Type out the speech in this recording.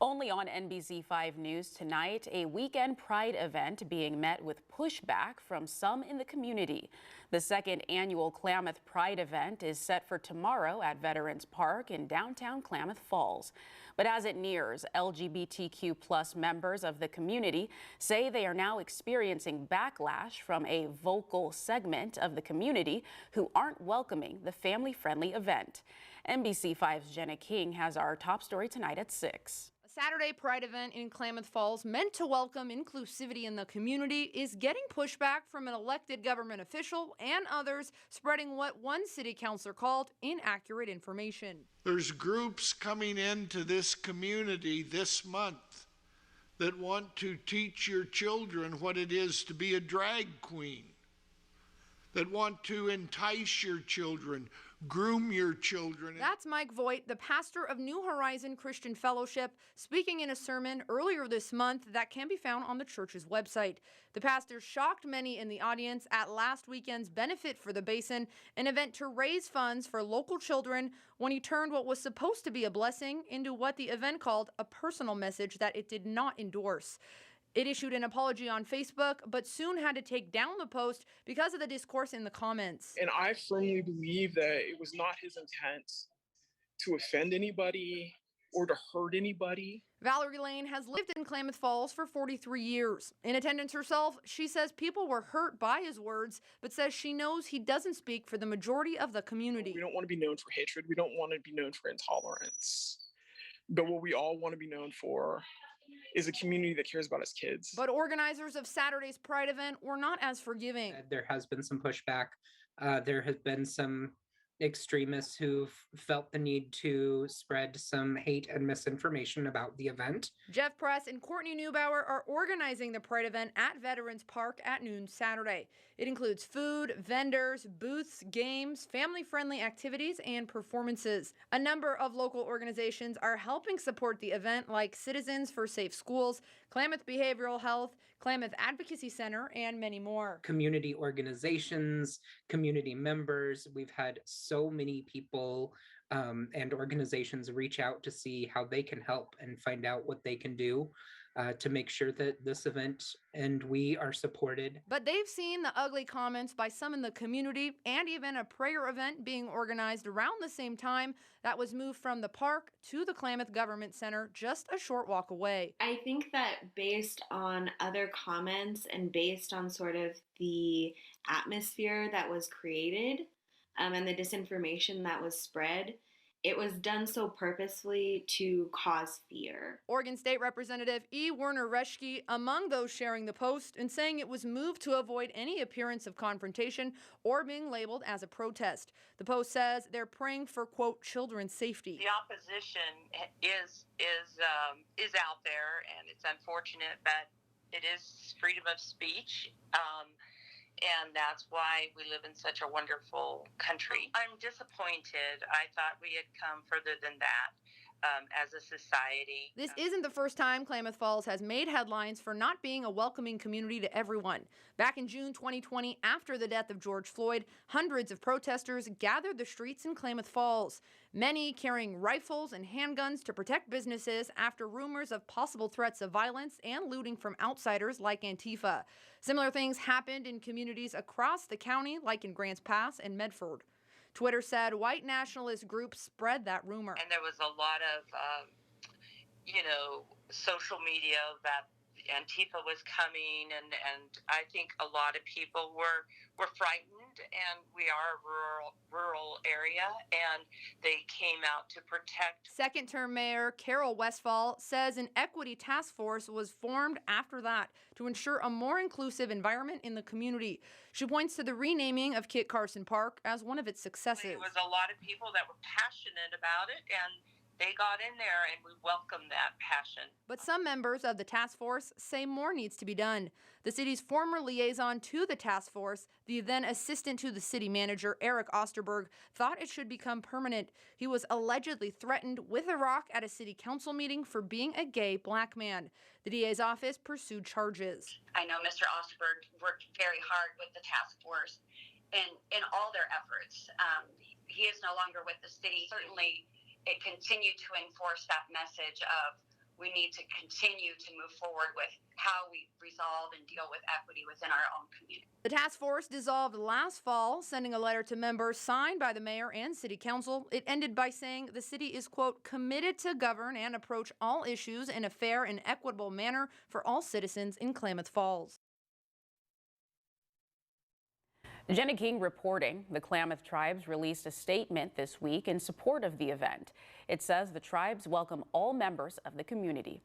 Only on NBC5 News tonight, a weekend pride event being met with pushback from some in the community. The second annual Klamath Pride event is set for tomorrow at Veterans Park in downtown Klamath Falls. But as it nears, LGBTQ+ members of the community say they are now experiencing backlash from a vocal segment of the community who aren't welcoming the family-friendly event. NBC5's Jenna King has our top story tonight at 6. Saturday Pride event in Klamath Falls, meant to welcome inclusivity in the community, is getting pushback from an elected government official and others, spreading what one city councilor called inaccurate information. There's groups coming into this community this month that want to teach your children what it is to be a drag queen, that want to entice your children, groom your children. That's Mike Voigt, the pastor of New Horizon Christian Fellowship, speaking in a sermon earlier this month that can be found on the church's website. The pastor shocked many in the audience at last weekend's Benefit for the Basin, an event to raise funds for local children, when he turned what was supposed to be a blessing into what the event called a personal message that it did not endorse. It issued an apology on Facebook, but soon had to take down the post because of the discourse in the comments. And I firmly believe that it was not his intent to offend anybody or to hurt anybody. VALEREE Lane has lived in Klamath Falls for 43 years. In attendance herself, she says people were hurt by his words, but says she knows he doesn't speak for the majority of the community. We don't want to be known for hatred. We don't want to be known for intolerance. But what we all want to be known for is a community that cares about its kids. But organizers of Saturday's Pride event were not as forgiving. There has been some pushback. There has been some extremists who've felt the need to spread some hate and misinformation about the event. Jeff Press and Courtney NEUBAUER are organizing the Pride event at Veterans Park at noon Saturday. It includes food, vendors, booths, games, family-friendly activities, and performances. A number of local organizations are helping support the event, like Citizens for Safe Schools, Klamath Behavioral Health, Klamath Advocacy Center, and many more. Community organizations, community members, we've had so many people and organizations reach out to see how they can help and find out what they can do to make sure that this event and we are supported. But they've seen the ugly comments by some in the community and even a prayer event being organized around the same time that was moved from the park to the Klamath Government Center just a short walk away. I think that based on other comments and based on sort of the atmosphere that was created and the disinformation that was spread, it was done so purposefully to cause fear. Oregon State Representative E. Werner Reschke among those sharing the post and saying it was moved to avoid any appearance of confrontation or being labeled as a protest. The post says they're praying for, quote, children's safety. The opposition is out there, and it's unfortunate, but it is freedom of speech. And that's why we live in such a wonderful country. I'm disappointed. I thought we had come further than that as a society. This isn't the first time Klamath Falls has made headlines for not being a welcoming community to everyone. Back in June 2020, after the death of George Floyd, hundreds of protesters gathered the streets in Klamath Falls, many carrying rifles and handguns to protect businesses after rumors of possible threats of violence and looting from outsiders like Antifa. Similar things happened in communities across the county, like in Grants Pass and Medford. Twitter said white nationalist groups spread that rumor. And there was a lot of, social media that Antifa was coming, and I think a lot of people were frightened, and we are a rural area, and they came out to protect. Second-term Mayor Carol Westfall says an equity task force was formed after that to ensure a more inclusive environment in the community. She points to the renaming of Kit Carson Park as one of its successes. There was a lot of people that were passionate about it, and they got in there, and we welcomed that passion. But some members of the task force say more needs to be done. The city's former liaison to the task force, the then assistant to the city manager, Eric Osterberg, thought it should become permanent. He was allegedly threatened with a rock at a city council meeting for being a gay black man. The DA's office pursued charges. I know Mr. Osterberg worked very hard with the task force in all their efforts. He is no longer with the city. Certainly, it continued to enforce that message of we need to continue to move forward with how we resolve and deal with equity within our own community. The task force dissolved last fall, sending a letter to members signed by the mayor and city council. It ended by saying the city is, quote, committed to govern and approach all issues in a fair and equitable manner for all citizens in Klamath Falls. Jenna King reporting. The Klamath tribes released a statement this week in support of the event. It says the tribes welcome all members of the community.